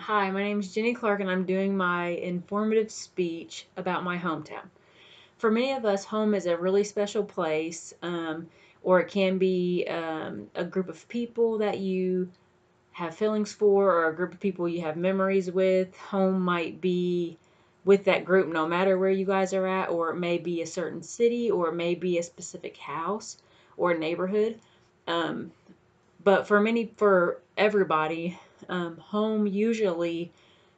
Hi, my name is Jenny Clark, and I'm doing my informative speech about my hometown. For many of us, home is a really special place, or it can be a group of people that you have feelings for, or a group of people you have memories with. Home might be with that group no matter where you guys are at, or it may be a certain city, or it may be a specific house or neighborhood. Um, but for everybody, home usually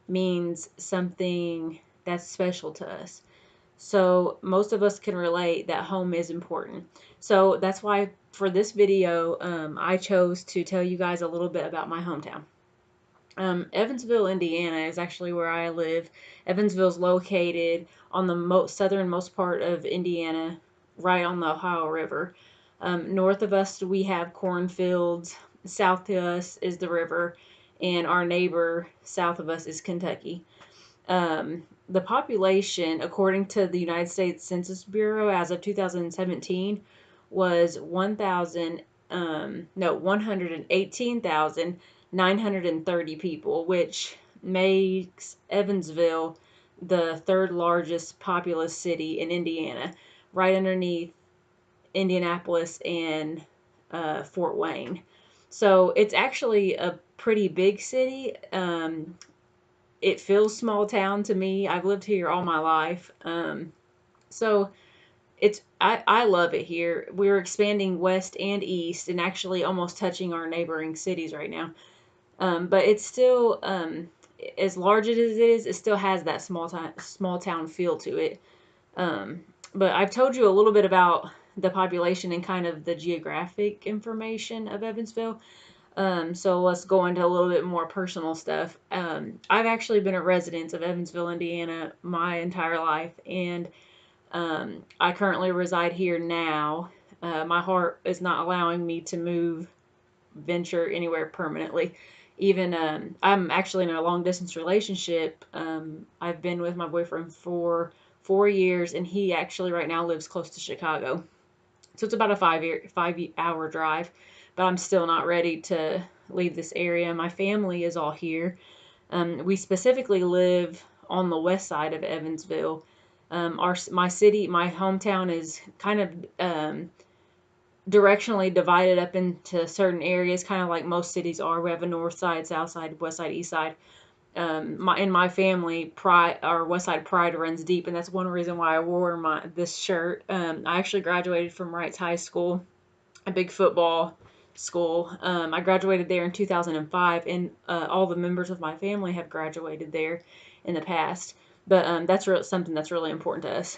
means something that's special to us. So most of us can relate that home is important. So that's why for this video, I chose to tell you guys a little bit about my hometown. Evansville, Indiana is actually where I live. Evansville is located on the southernmost part of Indiana, right on the Ohio River. North of us, we have cornfields. South to us is the river, and our neighbor south of us is Kentucky. The population, according to the United States Census Bureau, as of 2017, was 118,930 people, which makes Evansville the third largest populous city in Indiana, right underneath Indianapolis and Fort Wayne. So it's actually a pretty big city. It feels small town to me. I've lived here all my life. So I love it here. We're expanding west and east and actually almost touching our neighboring cities right now. But it's still as large as it is, it still has that small town feel to it. But I've told you a little bit about the population and kind of the geographic information of Evansville. So let's go into a little bit more personal stuff. I've actually been a resident of Evansville, Indiana, my entire life, and I currently reside here now. My heart is not allowing me to venture anywhere permanently. Even I'm actually in a long distance relationship. I've been with my boyfriend for 4 years, and he actually right now lives close to Chicago. So it's about a 5 hour drive, but I'm still not ready to leave this area. My family is all here. We specifically live on the west side of Evansville. My hometown is kind of directionally divided up into certain areas, kind of like most cities are. We have a north side, south side, west side, east side. In my family, pride, our West Side pride runs deep, and that's one reason why I wore this shirt. I actually graduated from Wrights High School, a big football school. I graduated there in 2005, and all the members of my family have graduated there in the past. But something that's really important to us.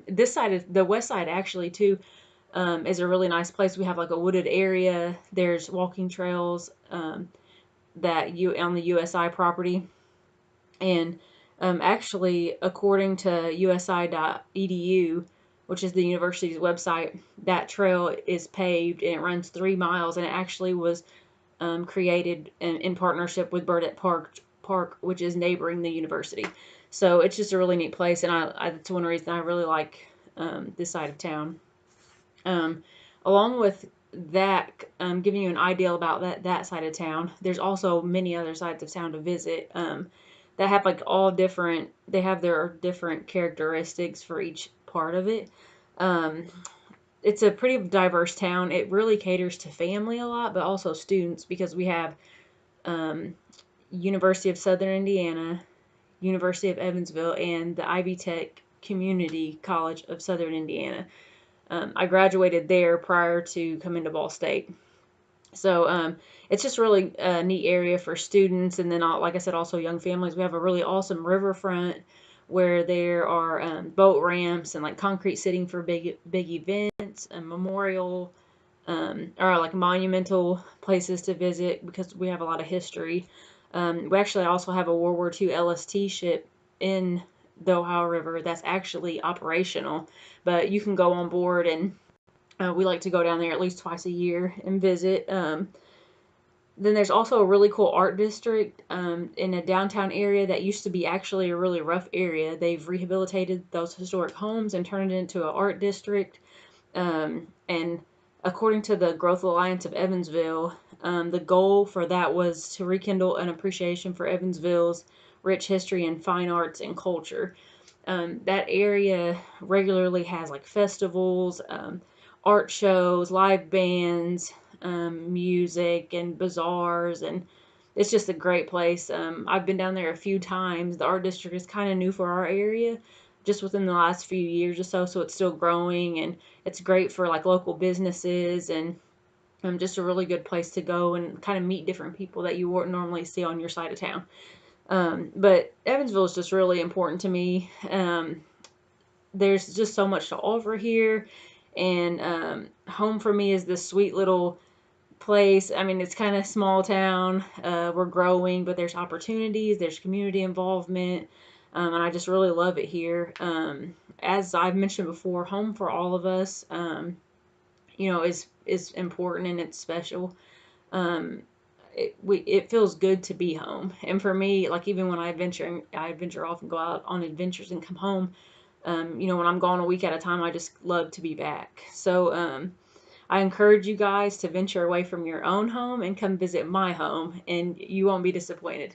This side of the west side, actually, too, is a really nice place. We have like a wooded area. There's walking trails that you on the USI property, and actually, according to usi.edu, which is the university's website, that trail is paved and it runs 3 miles, and it actually was created in partnership with Burdett Park, which is neighboring the university. So it's just a really neat place, and that's one reason I really like this side of town. Along with that, giving you an idea about that side of town, there's also many other sides of town to visit. That have like all different. They have their different characteristics for each part of it. Um, it's a pretty diverse town. It really caters to family a lot, but also students, because we have um, University of Southern Indiana, University of Evansville, and the Ivy Tech Community College of Southern Indiana. I graduated there prior to coming to Ball State. So it's just really a neat area for students. And then, like I said, also young families. We have a really awesome riverfront where there are boat ramps and like concrete sitting for big events and memorial or like monumental places to visit, because we have a lot of history. We actually also have a World War II LST ship in the Ohio River that's actually operational, but you can go on board, and we like to go down there at least twice a year and visit. Then there's also a really cool art district in a downtown area that used to be actually a really rough area. They've rehabilitated those historic homes and turned it into an art district. And according to the Growth Alliance of Evansville, The goal for that was to rekindle an appreciation for Evansville's rich history and fine arts and culture. That area regularly has like festivals, art shows, live bands, music, and bazaars, and it's just a great place. I've been down there a few times. The art district is kind of new for our area, just within the last few years or so, so it's still growing, and it's great for like local businesses, and just a really good place to go and kind of meet different people that you wouldn't normally see on your side of town. But Evansville is just really important to me. There's just so much to offer here, and home for me is this sweet little place. I mean, it's kind of small town. We're growing, but there's opportunities, there's community involvement, and I just really love it here. As I've mentioned before, home for all of us, is important and it's special. Um, it feels good to be home, and for me, like even when I venture off and go out on adventures and come home. When I'm gone a week at a time, I just love to be back. So, I encourage you guys to venture away from your own home and come visit my home, and you won't be disappointed.